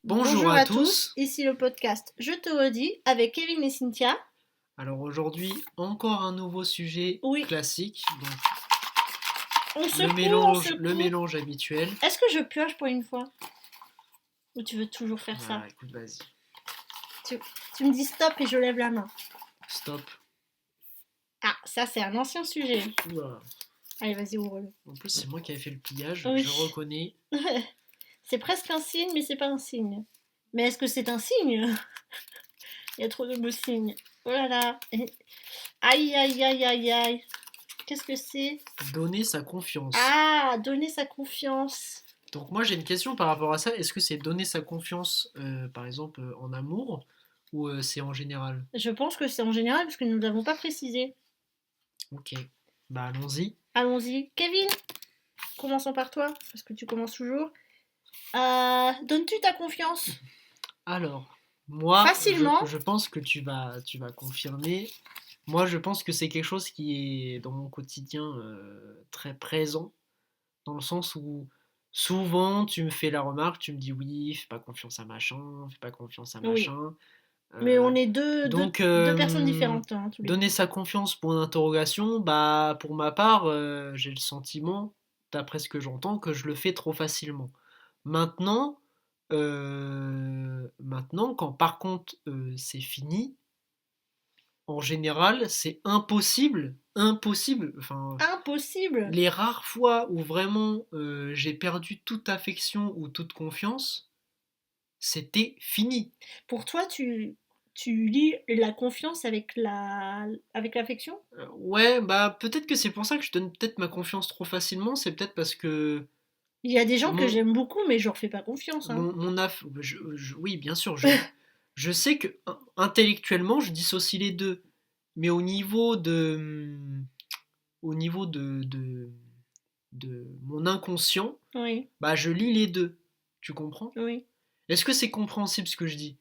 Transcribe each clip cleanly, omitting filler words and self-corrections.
Bonjour à à tous, tous. ici le podcast Je te redis avec Kevin et Cynthia. Alors aujourd'hui, encore un nouveau sujet Oui, classique, donc on le secoue. mélange habituel. Est-ce que je pioche pour une fois? Ou tu veux toujours faire ça? Bah écoute, vas-y, tu, tu me dis stop et je lève la main. stop. Ah, ça c'est un ancien sujet. Oula. Allez, vas-y, ouvre-le. En plus, c'est moi qui avais fait le pliage, je Oui, reconnais. c'est presque un signe, mais c'est pas un signe. Mais est-ce que c'est un signe? Il y a trop de beaux signes. Oh là là. Aïe, aïe, aïe, aïe, aïe. Qu'est-ce que c'est? Donner sa confiance. Ah, donner sa confiance. Donc moi j'ai une question par rapport à ça. Est-ce que c'est donner sa confiance, par exemple, en amour, ou c'est en général? Je pense que c'est en général parce que nous ne l'avons pas précisé. Ok, bah allons-y. Allons-y. Kevin, commençons par toi, parce que tu commences toujours. Donnes-tu ta confiance Alors, moi, facilement? je pense que tu vas confirmer. Moi, je pense que c'est quelque chose qui est dans mon quotidien très présent, dans le sens où souvent tu me fais la remarque, tu me dis oui, fais pas confiance à machin, fais pas confiance à Oui. machin. Mais Euh, on est deux personnes différentes, hein, tous les deux. donner sa confiance pour une interrogation, bah pour ma part, j'ai le sentiment, d'après ce que j'entends, que je le fais trop facilement. Maintenant, maintenant, quand par contre c'est fini, en général, c'est impossible, impossible. Enfin, Impossible. les rares fois où vraiment j'ai perdu toute affection ou toute confiance, c'était fini. Pour toi, tu lis la confiance avec l'affection? Ouais, bah peut-être que c'est pour ça que je donne peut-être ma confiance trop facilement. C'est peut-être parce que Il y a des gens que mon, j'aime beaucoup, mais je leur fais pas confiance. Hein. oui, bien sûr, je sais que intellectuellement, je dissocie les deux. Mais au niveau de mon inconscient, Oui, bah je lis les deux. Tu comprends? oui. Est-ce que c'est compréhensible ce que je dis?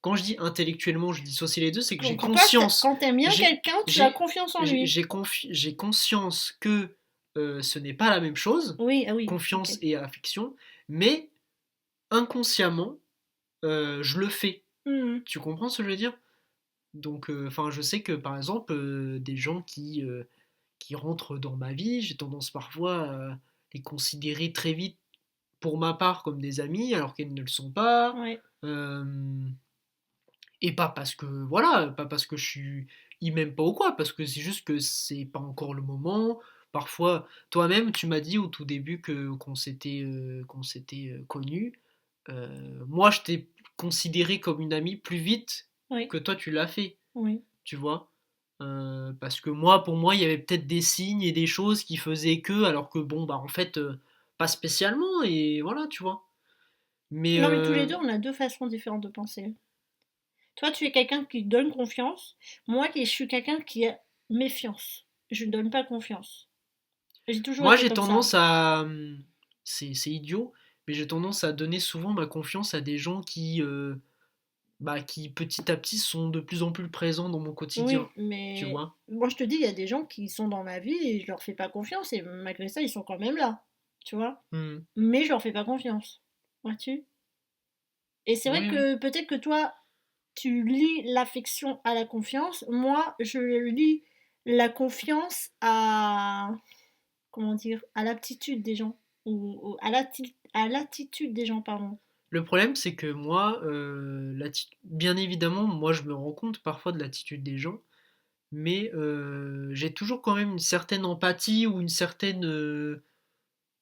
Quand je dis intellectuellement, je dissocie les deux, c'est que j'ai Donc toi, conscience. quand t'aimes bien J'ai, quelqu'un, tu as j'ai, confiance en lui. j'ai conscience que ce n'est pas la même chose, Oui, ah oui, ok. confiance et affection, mais inconsciemment, je le fais. Mhm. Tu comprends ce que je veux dire? Donc, enfin, je sais que par exemple, des gens qui rentrent dans ma vie, j'ai tendance parfois à les considérer très vite, pour ma part, comme des amis, alors qu'ils ne le sont pas. Ouais. Euh, et pas parce que, voilà, pas parce que je suis. Ils m'aiment pas ou quoi, parce que c'est juste que c'est pas encore le moment. Parfois, toi-même, tu m'as dit au tout début qu'on s'était connus. Moi, je t'ai considéré comme une amie plus vite Oui, que toi, tu l'as fait, oui. tu vois. Parce que moi, pour moi, il y avait peut-être des signes et des choses qui faisaient que, alors que bon, bah en fait, pas spécialement, et voilà, tu vois. Mais Non, mais tous les deux, on a deux façons différentes de penser. Toi, tu es quelqu'un qui donne confiance. Moi, je suis quelqu'un qui a méfiance. Je ne donne pas confiance. J'ai toujours moi, été j'ai comme ça. tendance à. C'est idiot, mais j'ai tendance à donner souvent ma confiance à des gens qui petit à petit sont de plus en plus présents dans mon quotidien, Oui, tu mais vois. moi, je te dis, il y a des gens qui sont dans ma vie et je leur fais pas confiance et malgré ça, ils sont quand même là. Tu vois? Hmm. Mais je leur fais pas confiance. Vois-tu? Et c'est vrai Oui, oui. que peut-être que toi, tu lis l'affection à la confiance. Moi, je lis la confiance à, comment dire, à l'aptitude des gens. Ou à l'attitude des gens, pardon. Le problème, c'est que moi, bien évidemment, moi, je me rends compte parfois de l'attitude des gens, mais j'ai toujours quand même une certaine empathie ou une certaine,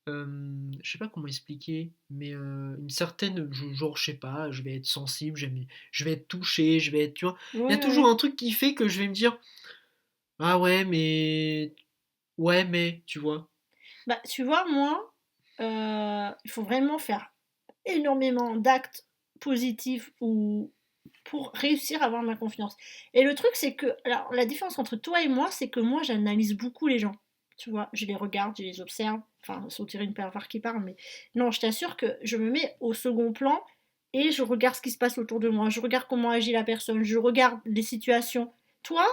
je sais pas comment expliquer, mais une certaine, genre, je sais pas, je vais être sensible, je vais être touché, je vais être, tu vois, il y a Oui, toujours oui. un truc qui fait que je vais me dire, ah ouais, mais, tu vois. Bah, tu vois, moi, il faut vraiment faire énormément d'actes positifs ou pour réussir à avoir ma confiance. Et le truc, c'est que, alors, la différence entre toi et moi, c'est que moi, j'analyse beaucoup les gens. Tu vois, je les regarde, je les observe. Enfin, sans tirer une pervers qui parle, mais non, je t'assure que je me mets au second plan et je regarde ce qui se passe autour de moi. Je regarde comment agit la personne. Je regarde les situations. Toi,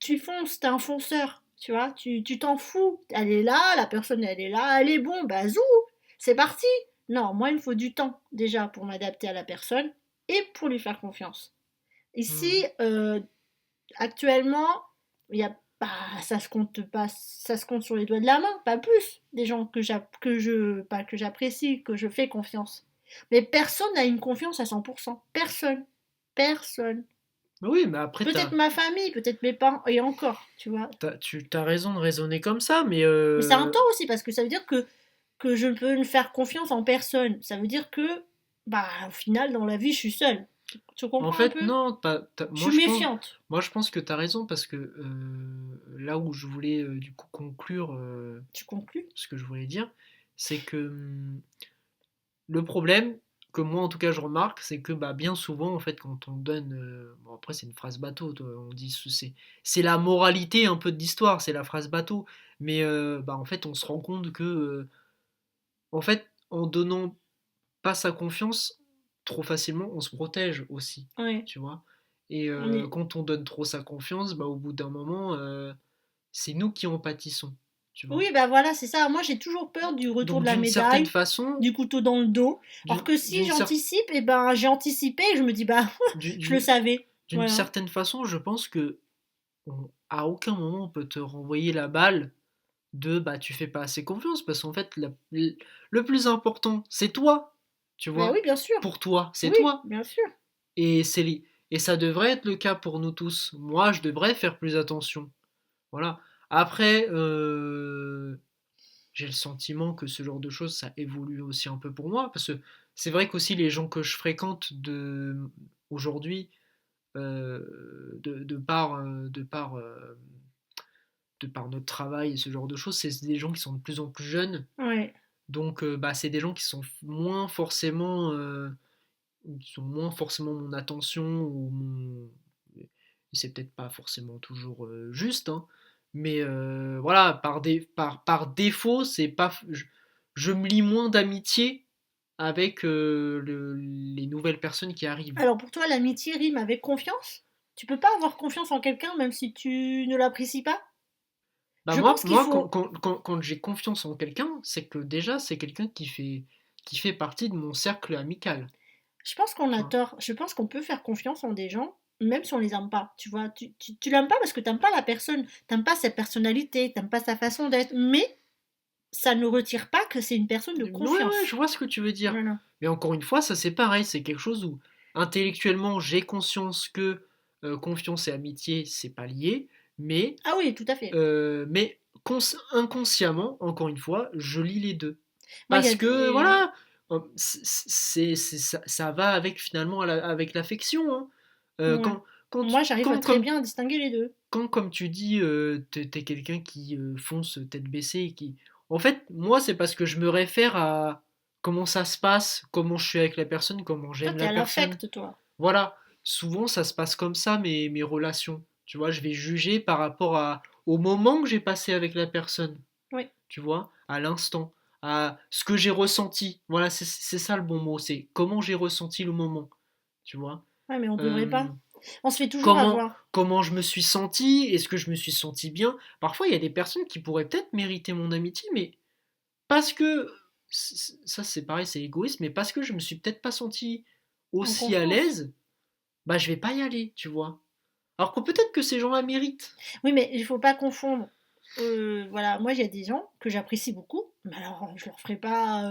tu fonces, t'es un fonceur. Tu vois, tu t'en fous. Elle est là, la personne, elle est là, elle est bon, bah zou, c'est parti. Non, moi, il me faut du temps déjà pour m'adapter à la personne et pour lui faire confiance. Hmm. Ici, actuellement, il y a pas, ça se compte pas, ça se compte sur les doigts de la main, pas plus. Des gens pas que j'apprécie, que je fais confiance. Mais personne n'a une confiance à 100%. Personne. Personne. Oui, mais après, Peut-être ma famille, peut-être mes parents, et encore, tu vois. tu as raison de raisonner comme ça, mais Mais c'est un tort aussi, parce que ça veut dire que je peux ne faire confiance en personne. Ça veut dire que, bah, au final, dans la vie, je suis seule. Tu en comprends un fait, peu? non, Je suis méfiante. moi, je pense que tu as raison parce que là où je voulais du coup conclure Tu conclus? ce que je voulais dire, c'est que le problème que moi en tout cas je remarque, c'est que bah, bien souvent en fait quand on donne, bon après c'est une phrase bateau, on dit c'est la moralité un peu de l'histoire, c'est la phrase bateau, mais bah, en fait on se rend compte que en fait en donnant pas sa confiance trop facilement, on se protège aussi, Ouais. tu vois. Et On est... quand on donne trop sa confiance, bah, au bout d'un moment, c'est nous qui en pâtissons, tu vois. Oui, bah voilà, c'est ça. Moi, j'ai toujours peur du retour Donc de la médaille, façon, du couteau dans le dos. Alors d'une que si d'une cer- j'anticipe, eh ben, j'ai anticipé et je me dis, bah, je le d'une savais. d'une Voilà. certaine façon, je pense que à aucun moment on peut te renvoyer la balle de bah tu fais pas assez confiance parce qu'en fait le plus important c'est toi, tu Bah oui, vois. bien sûr. Pour toi, c'est Oui, toi. bien sûr. Et et ça devrait être le cas pour nous tous. Moi, je devrais faire plus attention. Voilà. Après, j'ai le sentiment que ce genre de choses, ça évolue aussi un peu pour moi, parce que c'est vrai qu'aussi les gens que je fréquente aujourd'hui, de par notre travail et ce genre de choses, c'est des gens qui sont de plus en plus jeunes. Ouais. Donc, bah, c'est des gens qui sont moins forcément, qui ont moins forcément mon attention ou mon. C'est peut-être pas forcément toujours juste, hein, mais voilà, par défaut, c'est pas. Je me lie moins d'amitié avec les nouvelles personnes qui arrivent. Alors pour toi, l'amitié rime avec confiance? Tu peux pas avoir confiance en quelqu'un même si tu ne l'apprécies pas? Bah Je pense qu'il faut... quand j'ai confiance en quelqu'un, c'est que déjà c'est quelqu'un qui fait partie de mon cercle amical. Je pense qu'on Tu a vois. tort. Je pense qu'on peut faire confiance en des gens, même si on les aime pas. Tu vois, tu l'aimes pas parce que t'aimes pas la personne, t'aimes pas sa personnalité, t'aimes pas sa façon d'être, mais ça ne retire pas que c'est une personne de Ouais, ouais, je confiance. vois ce que tu veux dire. Voilà. Mais encore une fois, ça c'est pareil, c'est quelque chose où intellectuellement j'ai conscience que confiance et amitié c'est pas lié, Ah oui, tout à fait. mais inconsciemment, encore une fois, je lis les deux. Moi, il y a Parce que des... voilà, ça va avec finalement avec l'affection, hein. Ouais. Quand, quand, Moi, j'arrive à quand, très comme, bien distinguer les deux. quand, comme tu dis, t'es quelqu'un qui fonce tête baissée et qui. En fait, moi, c'est parce que je me réfère à comment ça se passe, comment je suis avec la personne, comment Toi, j'aime t'es la à personne. l'affect, toi. Voilà. Souvent, ça se passe comme ça, mes relations. Tu vois, je vais juger par rapport au moment que j'ai passé avec la personne. Oui. Tu vois, à l'instant, à ce que j'ai ressenti. Voilà, c'est ça le bon mot. C'est comment j'ai ressenti le moment. Tu vois. Ouais, mais on devrait Euh, pas. On se fait toujours comment, avoir. comment je me suis senti, est-ce que je me suis senti bien. Parfois, il y a des personnes qui pourraient peut-être mériter mon amitié, mais parce que, ça c'est pareil, c'est égoïste, mais parce que je me suis peut-être pas senti En aussi à confiance. l'aise, bah je vais pas y aller, tu vois. Alors que peut-être que ces gens-là méritent. Oui, mais il faut pas confondre. Voilà, moi, il y a des gens que j'apprécie beaucoup, mais alors, je leur ferai pas,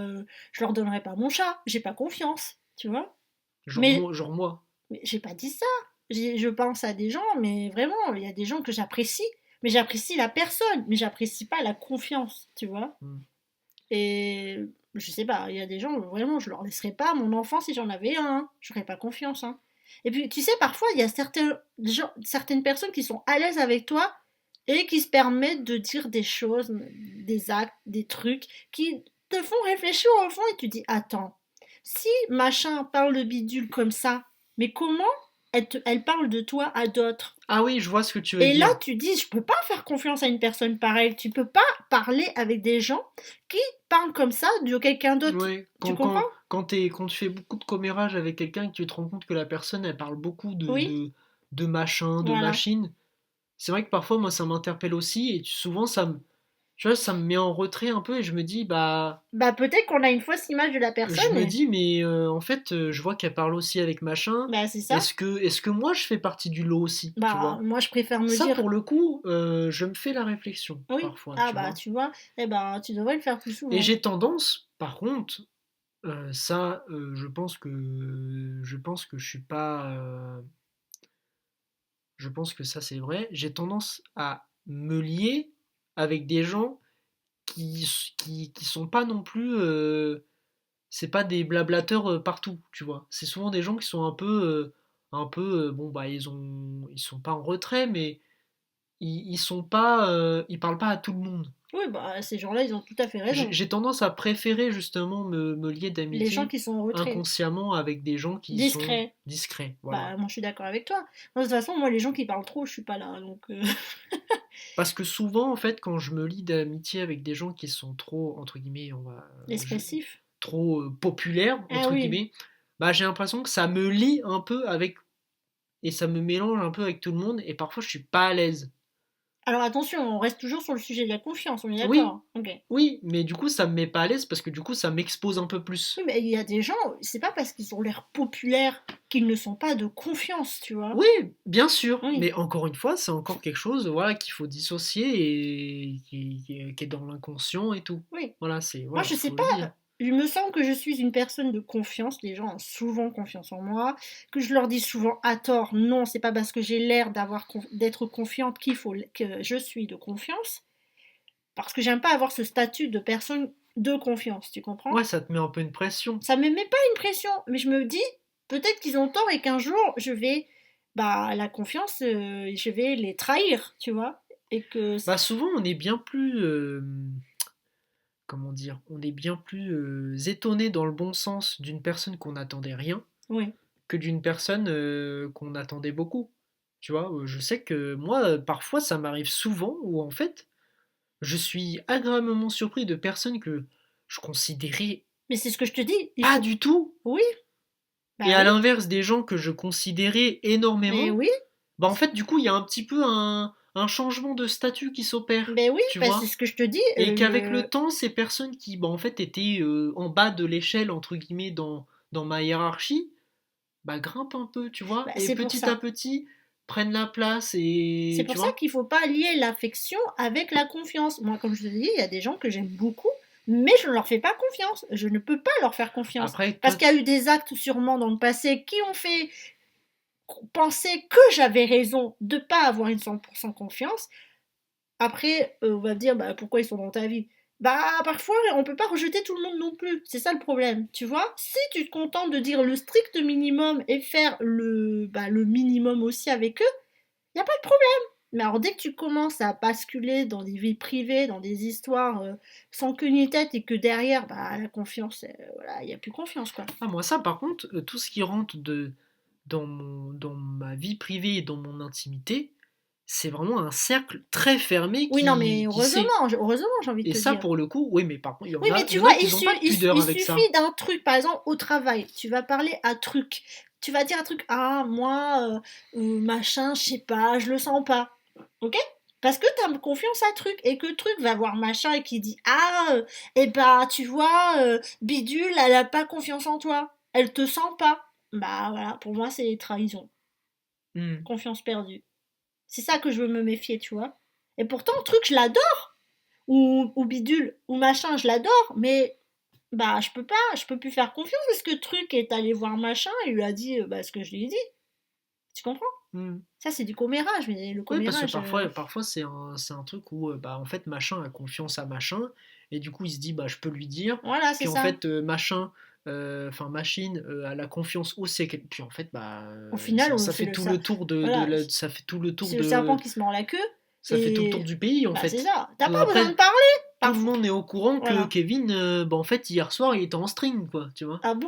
je leur donnerai pas mon chat. J'ai pas confiance, tu vois. Mais, Genre moi. mais j'ai pas dit ça. Je pense à des gens, mais vraiment, il y a des gens que j'apprécie, mais j'apprécie la personne, mais j'apprécie pas la confiance, tu vois. Hmm. Et je sais pas, il y a des gens, vraiment, je leur laisserais pas mon enfant si j'en avais un, hein. J'aurais pas confiance, hein. Et puis, tu sais, parfois, il y a certaines personnes qui sont à l'aise avec toi et qui se permettent de dire des choses, des actes, des trucs qui te font réfléchir au fond et tu dis, attends, si machin parle de bidule comme ça, mais comment elle parle de toi à d'autres? Ah oui, je vois ce que tu veux Et là, dire. tu dis, je peux pas faire confiance à une personne pareille. Tu peux pas parler avec des gens qui parlent comme ça de quelqu'un d'autre. Ouais, Tu comprends? quand tu fais beaucoup de commérage avec quelqu'un et que tu te rends compte que la personne, elle parle beaucoup Oui, de machin, de voilà. machine, c'est vrai que parfois, moi, ça m'interpelle aussi et souvent, ça me, tu vois, ça me met en retrait un peu et je me dis, bah, Bah, peut-être qu'on a une fausse image de la je personne. me dis, mais en fait, je vois qu'elle parle aussi avec machin. Bah, c'est ça. Est-ce que moi je fais partie du lot aussi, tu Bah, vois? moi, je préfère me Ça, dire pour le coup, je me fais la réflexion oui. parfois, Ah, tu bah, vois? tu vois, eh ben, tu devrais le faire plus Et souvent. j'ai tendance, par contre, ça, je pense que je suis pas, je pense que ça c'est vrai. J'ai tendance à me lier avec des gens qui sont pas non plus, c'est pas des blablateurs partout, tu vois. C'est souvent des gens qui sont un peu, bon bah ils sont pas en retrait, mais ils sont pas, ils parlent pas à tout le monde. Oui, bah, ces gens-là, ils ont tout à fait raison. J'ai tendance à préférer justement me lier Les gens d'amitié qui sont en retrait, inconsciemment avec des gens qui sont discrets. discrets, voilà. Bah, moi, je suis d'accord avec toi. Moi, de toute façon, moi, les gens qui parlent trop, je suis pas là, donc Parce que souvent, en fait, quand je me lie d'amitié avec des gens qui sont trop, entre guillemets, expressif. trop populaires, Ah entre oui. guillemets, bah j'ai l'impression que ça me lie un peu avec, et ça me mélange un peu avec tout le monde, et parfois je suis pas à l'aise. Alors attention, on reste toujours sur le sujet de la confiance, on est Oui, d'accord. Ok. oui, mais du coup, ça me met pas à l'aise parce que du coup, ça m'expose un peu Oui, plus. mais il y a des gens, c'est pas parce qu'ils ont l'air populaires qu'ils ne sont pas de confiance, tu vois. Oui, bien sûr, Oui, mais encore une fois, c'est encore quelque chose, voilà, qu'il faut dissocier et qui est dans l'inconscient et tout. oui. Moi, Voilà, je sais faut pas. le dire. Il me semble que je suis une personne de confiance. Les gens ont souvent confiance en moi. Que je leur dis souvent à tort, non, c'est pas parce que j'ai l'air d'être confiante qu'il faut que je suis de confiance. Parce que j'aime pas avoir ce statut de personne de confiance, tu comprends? Ouais, ça te met un peu une pression. Ça me met pas une pression, mais je me dis peut-être qu'ils ont tort et qu'un jour je vais, bah, la confiance, je vais les trahir, tu vois? Et que, Bah souvent, on est bien plus, comment dire, on est bien plus étonné dans le bon sens d'une personne qu'on n'attendait rien oui. que d'une personne qu'on attendait beaucoup. Tu vois, je sais que moi, parfois, ça m'arrive souvent où en fait, je suis agréablement surpris de personnes que je considérais Mais c'est ce que je te dis, il pas faut. du tout. Oui, Et bah à oui, l'inverse des gens que je considérais mais énormément, oui, bah en fait, du coup, il y a un petit peu un changement de statut qui s'opère, mais oui, tu bah c'est vois. ce que je te dis. Et qu'avec le temps, ces personnes qui, bah, en fait, étaient en bas de l'échelle, entre guillemets, dans ma hiérarchie, bah, grimpent un peu, tu vois. Bah, Et c'est pour petit à ça. petit, prennent la place C'est et, pour tu ça vois. qu'il faut pas lier l'affection avec la confiance. Moi, comme je te dis, il y a des gens que j'aime beaucoup, mais je ne leur fais pas confiance. Je ne peux pas leur faire confiance. Après, Parce toi, qu'il y a eu des actes sûrement dans le passé qui ont fait penser que j'avais raison de ne pas avoir une 100% confiance. Après, on va me dire, bah, pourquoi ils sont dans ta vie? Bah, parfois, on peut pas rejeter tout le monde non plus. C'est ça le problème, tu vois? Si tu te contentes de dire le strict minimum et faire le minimum aussi avec eux, il n'y a pas de problème. Mais alors, dès que tu commences à basculer dans des vies privées, dans des histoires sans queue ni tête, et que derrière, bah, la confiance, voilà, il n'y a plus confiance, quoi. ah, moi, ça, par contre, tout ce qui rentre dans ma vie privée et dans mon intimité, c'est vraiment un cercle très fermé Oui, non, mais qui sait. heureusement, j'ai envie de Et te ça, dire. pour le coup, oui, mais par contre, Oui, mais il tu y en vois, a qui n'ont pas de pudeur il avec ça. suffit d'un truc, par exemple, au travail, tu vas parler à truc. Tu vas dire un truc, ah, moi, machin, je sais pas, je le sens pas. Ok? Parce que t'as confiance à truc, et que truc va voir machin et qui dit, ah, eh ben, tu vois, bidule, elle a pas confiance en toi. Elle te sent pas. Bah voilà, pour moi, c'est trahison. Hmm. Confiance perdue. C'est ça que je veux me méfier, tu vois. Et pourtant, truc, je l'adore. Ou bidule, ou machin, je l'adore, mais bah je peux pas, je peux plus faire confiance parce que truc est allé voir machin et lui a dit bah, ce que je lui ai dit. Tu comprends? Hmm. Ça c'est du commérage, mais le Oui, parce que commérage. parfois c'est un truc où, bah, en fait, machin a confiance à machin, et du coup, il se dit, bah, je peux lui dire, Voilà, c'est puis en ça. fait, machin, enfin, machine, a la confiance aussi, puis en fait, bah, Au final, ça c'est fait le tout le tour voilà, ça fait tout le tour c'est le serpent de, qui se mord la queue ça fait tout le tour et du pays, en bah c'est fait. ça. T'as pas besoin de Après, parler tout le parfois. monde est au courant que Voilà. Kevin, bah, en fait, hier soir, il était en string, quoi, tu vois. Ah bon?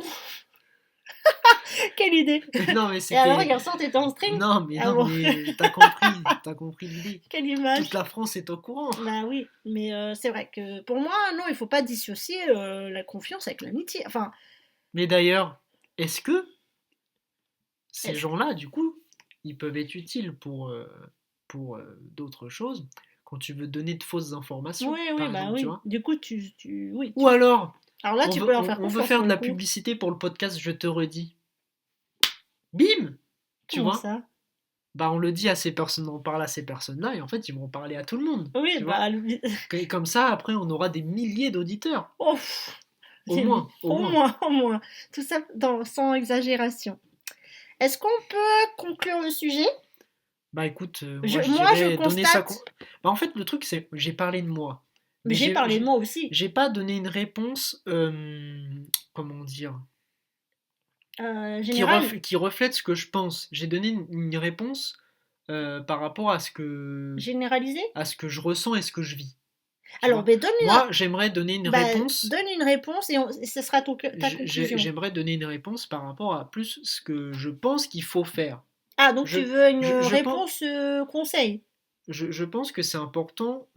Quelle idée. Non, mais Et alors c'était, hier soir t'étais en string? Ah non, bon? mais t'as compris l'idée. Quelle Toute image. la France est au courant. Bah oui, mais c'est vrai que pour moi, non, il faut pas dissocier la confiance avec l'amitié. Enfin, Mais d'ailleurs, est-ce que ces est-ce que... gens-là, du coup, ils peuvent être utiles pour d'autres choses. quand tu veux donner de fausses informations, Oui, par oui, bah exemple, tu oui. vois. Du coup, oui, Ou alors, alors là, tu peux leur faire on veut confiance faire pour de le la coup. publicité pour le podcast Je te redis. Bim! Tu Comment vois? ça? Bah, on le dit à ces personnes, on parle à ces personnes-là, et en fait, ils vont parler à tout le monde, Oui, tu vois? bah, Et comme ça, après, on aura des milliers d'auditeurs. oh, pff, Au moins, au au moins. moins, au moins. Tout ça sans exagération. Est-ce qu'on peut conclure le sujet? Bah écoute, moi je Moi, je dirais donner ça. constate, Bah en fait, le truc c'est, j'ai parlé de moi, mais mais j'ai parlé de moi aussi, j'ai pas donné une réponse, comment dire, général, qui reflète ce que je pense. J'ai donné une réponse par rapport généralisé. à ce que je ressens et ce que je vis. Tu Alors, vois? ben, Moi, j'aimerais donner une bah, réponse. donne une réponse et ce sera ta conclusion. J'aimerais donner une réponse par rapport à plus ce que je pense qu'il faut faire. Ah, donc Je, tu veux une je pense, réponse conseil. je pense que c'est important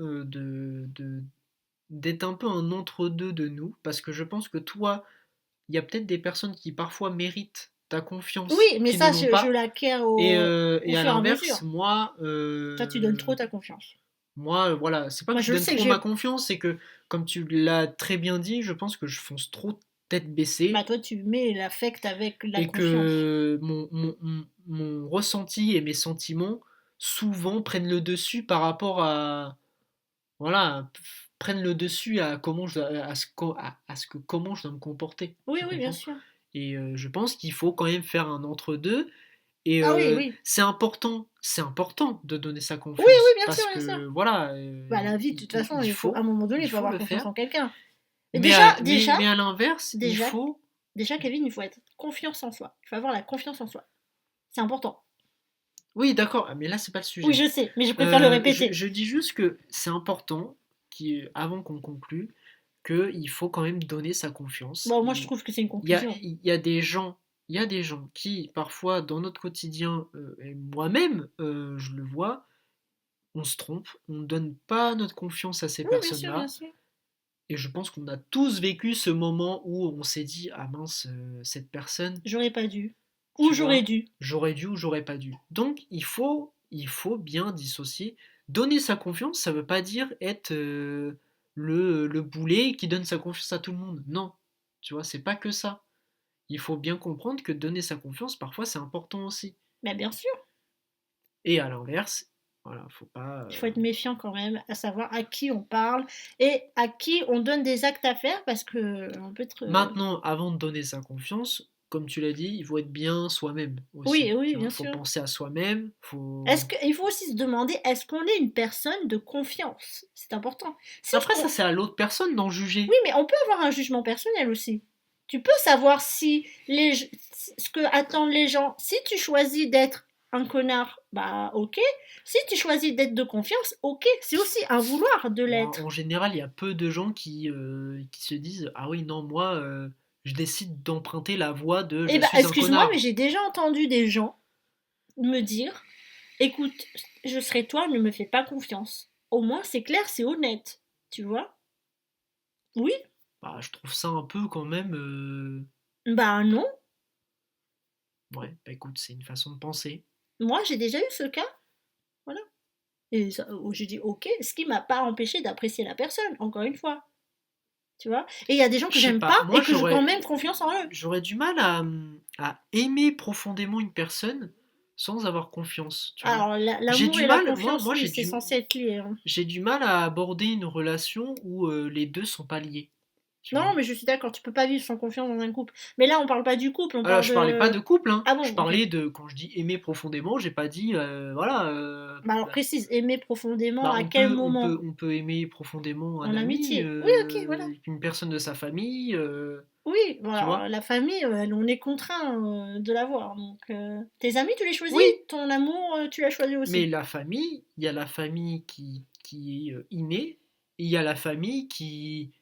d'être un peu un entre-deux de nous, parce que je pense que toi, il y a peut-être des personnes qui parfois méritent ta confiance, Oui, mais qui ne ça, l'ont je pas, l'acquiers au et à fur et à l'inverse, mesure. moi, Toi, tu donnes trop ta confiance. voilà, c'est pas Moi, que je je le donne sais que trop ma j'ai. confiance, c'est que, comme tu l'as très bien dit, je pense que je fonce trop tête Bah, baissée, toi, tu mets l'affect avec la et confiance. que mon ressenti et mes sentiments souvent prennent le dessus par rapport à, voilà, prennent le dessus à comment à ce que comment je dois me comporter, Oui, tu oui, bien comprends? sûr. Et je pense qu'il faut quand même faire un entre-deux, et Ah oui, oui. c'est important de donner sa Oui, oui, confiance, bien sûr, parce bien sûr. que voilà, Bah, la vie, de toute façon, à un moment donné, il il faut faut avoir le confiance faire, en quelqu'un. Mais mais mais à l'inverse, déjà, Kevin, il faut être confiance en soi. Il faut avoir la confiance en soi. C'est important. oui, d'accord, mais là c'est pas le Oui, sujet. je sais, mais je préfère le répéter. Je dis juste que c'est important, avant qu'on conclue, qu'il faut quand même donner sa confiance. Bon, moi, je trouve que c'est une conclusion. Il y a des gens, il y a des gens qui, parfois, dans notre quotidien, et moi-même, je le vois, on se trompe, on ne donne pas notre confiance à ces Oui, bien sûr, bien personnes-là. sûr. Et je pense qu'on a tous vécu ce moment où on s'est dit, ah mince, cette personne, J'aurais pas dû. Ou tu j'aurais vois, dû. j'aurais dû ou j'aurais pas dû. Donc il faut bien dissocier. Donner sa confiance, ça veut pas dire être le boulet qui donne sa confiance à tout le monde. Non, tu vois, c'est pas que ça. Il faut bien comprendre que donner sa confiance, parfois, c'est important aussi. Mais bien sûr. Et à l'inverse, voilà, faut pas. Il faut être méfiant quand même, à savoir à qui on parle et à qui on donne des actes à faire parce que on peut être. Maintenant, avant de donner sa confiance, comme tu l'as dit, il faut être bien soi-même aussi. Oui, oui, Tu vois, bien faut sûr. penser à soi-même. Faut. Est-ce qu'il faut aussi se demander est-ce qu'on est une personne de confiance? C'est important. Si Après, ça, on- c'est à l'autre personne d'en Oui, juger. mais on peut avoir un jugement personnel aussi. Tu peux savoir si ce que attendent les gens. Si tu choisis d'être un connard, bah ok. Si tu choisis d'être de confiance, ok. C'est aussi un vouloir de Bon, en l'être. général, il y a peu de gens qui se disent, ah oui, non, moi, je décide d'emprunter la voie de Eh je ben, suis un excuse-moi, mais connard. j'ai déjà entendu des gens me dire, écoute, je serai toi, ne me fais pas confiance. Au moins, c'est clair, c'est honnête. Tu vois? Oui, Bah, je trouve ça un peu quand même. bah non. Ouais, bah écoute, c'est une façon de penser. Moi, j'ai déjà eu ce cas. Voilà. Et où j'ai dit ok, ce qui m'a pas empêché d'apprécier la personne, encore une fois. Tu vois? Et il y a des gens que Je sais j'aime pas, pas moi et que je quand même confiance en eux. j'aurais du mal à aimer profondément une personne sans avoir confiance, tu vois. Alors, J'ai l'amour du et la mal, confiance, moi oui, c'est censé être lié, hein. j'ai du mal à aborder une relation où les deux sont pas liés, tu Non, vois. mais je suis d'accord, tu peux pas vivre sans confiance dans un couple. Mais là, on parle pas du couple, on Alors, parle je parlais pas de. de couple, hein. Ah Je bon, ok. parlais de, quand je dis aimer profondément, j'ai pas dit, voilà, Bah alors précise, aimer profondément, bah, à quel moment? on peut aimer profondément un En ami, amitié. Oui, ok, voilà. une personne de sa famille, Oui, bon tu alors vois. la famille, on est contraint de l'avoir. Donc, tes amis, tu les choisis, Oui, ton amour, tu l'as choisi mais aussi. la famille, il y a la famille qui est innée, et il y a la famille qui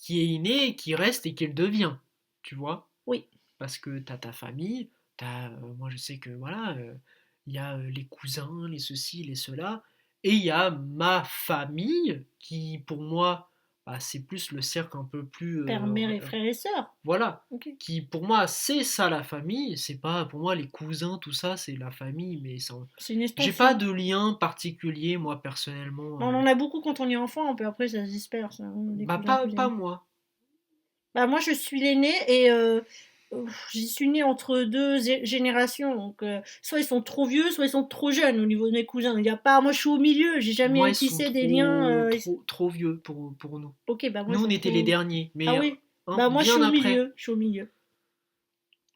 est innée, et qui reste et qui devient, tu vois. Oui. Parce que t'as ta famille, moi je sais que voilà, il y a les cousins, les ceci, les cela, et il y a ma famille qui pour moi bah, c'est plus le cercle un peu plus Père, mère et frères et sœurs. voilà, Ok. qui pour moi c'est ça la famille, c'est pas pour moi les cousins tout ça c'est la famille mais ça C'est une j'ai pas extension. de lien particulier moi personnellement On en a beaucoup quand on est enfant, puis après ça se disperse, hein, les bah cousins, pas cousines. moi. Bah, moi, je suis l'aînée et j'y suis née entre deux générations. Donc, soit ils sont trop vieux, soit ils sont trop jeunes au niveau de mes cousins. Il y a pas, moi, je suis au milieu. J'ai Moi jamais ils sont tissé des liens. trop vieux pour nous. Ok, bah moi, ils Nous on sont était les trop. derniers Ah mais oui. Bah moi, je suis bien au après. milieu. Je suis au milieu.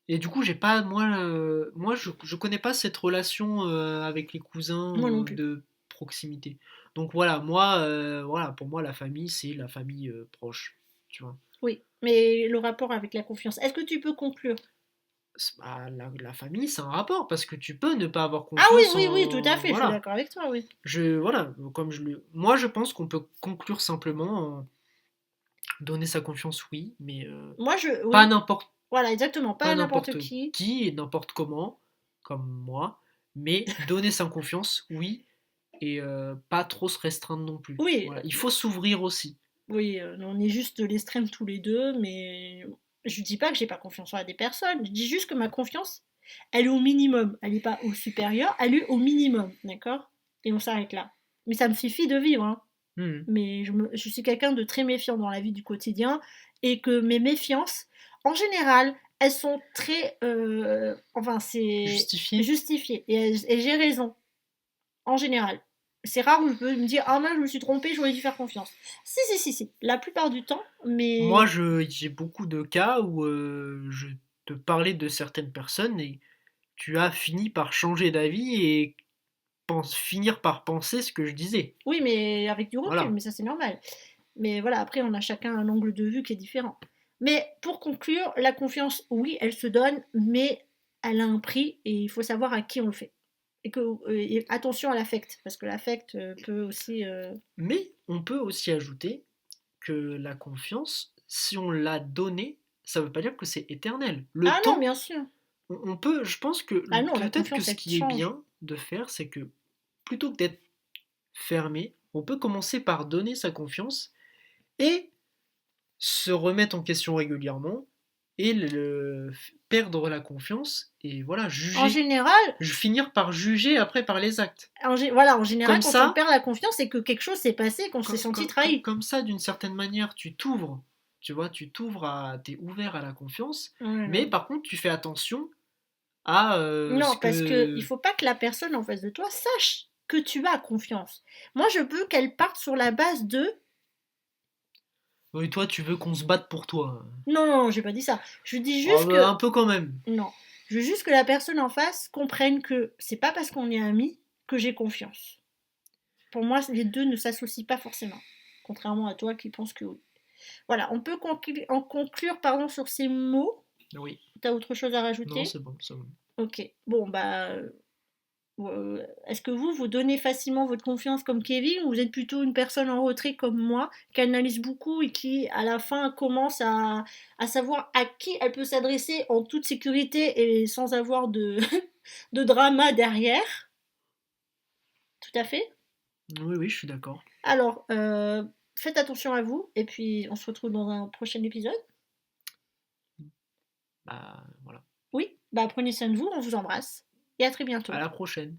Et du coup, j'ai pas, moi je connais pas cette relation avec les cousins Moi non plus. de proximité. Donc voilà, moi, voilà, pour moi, la famille, c'est la famille proche, tu vois. Oui. Mais le rapport avec la confiance. Est-ce que tu peux conclure? Bah, la famille, c'est un rapport parce que tu peux ne pas avoir Ah oui, confiance oui, oui, tout à en, fait. Je suis voilà. d'accord avec toi. Oui. Voilà, moi, je pense qu'on peut conclure simplement en donner sa confiance, oui, mais Moi, pas à oui. Voilà, exactement. Pas pas à n'importe n'importe qui. qui et n'importe comment, comme moi, mais donner sa confiance, oui, et pas trop se restreindre non plus. Oui, Voilà, il faut s'ouvrir aussi. oui, on est juste de l'extrême tous les deux, mais je dis pas que j'ai pas confiance en des personnes. Je dis juste que ma confiance, elle est au minimum. Elle n'est pas au supérieur, elle est au minimum, d'accord? Et on s'arrête là. Mais ça me suffit de vivre, hein. Mhm. Mais je suis quelqu'un de très méfiant dans la vie du quotidien et que mes méfiances, en général, elles sont très, enfin, c'est Justifier. justifié et j'ai raison en général. C'est rare où je peux me dire ah mince je me suis trompée, j'aurais dû faire confiance. Si si si si, la plupart du temps, Moi, mais j'ai beaucoup de cas où je te parlais de certaines personnes et tu as fini par changer d'avis et finir par penser ce que je disais. oui mais avec du recul, Voilà. mais ça c'est normal. Mais voilà, après on a chacun un angle de vue qui est différent. Mais pour conclure, la confiance, oui, elle se donne, mais elle a un prix et il faut savoir à qui on le fait. Et attention à l'affect, parce que l'affect peut aussi. Mais on peut aussi ajouter que la confiance, si on l'a donnée, ça ne veut pas dire que c'est éternel. Le Ah non, temps, bien sûr. on peut, je pense que Ah non, la peut-être que confiance ce elle qui est change. bien de faire, c'est que plutôt que d'être fermé, on peut commencer par donner sa confiance et se remettre en question régulièrement et perdre la confiance et voilà, En juger. général, Finir par juger après par les actes. voilà, en général, Comme quand on ça, perd la confiance, c'est que quelque chose s'est passé, qu'on s'est senti trahi. comme ça, d'une certaine manière, tu t'ouvres. Tu vois, t'es ouvert à la confiance, mais Voilà. par contre, tu fais attention à Non, ce parce que il que. faut pas que la personne en face de toi sache que tu as confiance. Moi, je veux qu'elle parte sur la base de Oui, toi, tu veux qu'on se batte pour toi. non, non, non, j'ai pas dit ça. Je dis Oh, juste bah, que un peu quand même. non. Je veux juste que la personne en face comprenne que c'est pas parce qu'on est amis que j'ai confiance. Pour moi, les deux ne s'associent pas forcément. Contrairement à toi qui pense que oui. Voilà, on peut en conclure pardon, sur ces mots. Oui. T'as autre chose à Non, rajouter? c'est bon, c'est bon. Ok. Bon, bah, est-ce que vous donnez facilement votre confiance comme Kevin ou vous êtes plutôt une personne en retrait comme moi qui analyse beaucoup et qui à la fin commence à savoir à qui elle peut s'adresser en toute sécurité et sans avoir de, de drama derrière? Tout à fait. Oui, oui, je suis d'accord. Alors, faites attention à vous et puis on se retrouve dans un prochain épisode. Bah, voilà. Oui, bah prenez soin de vous, on vous embrasse et à très À bientôt. la prochaine.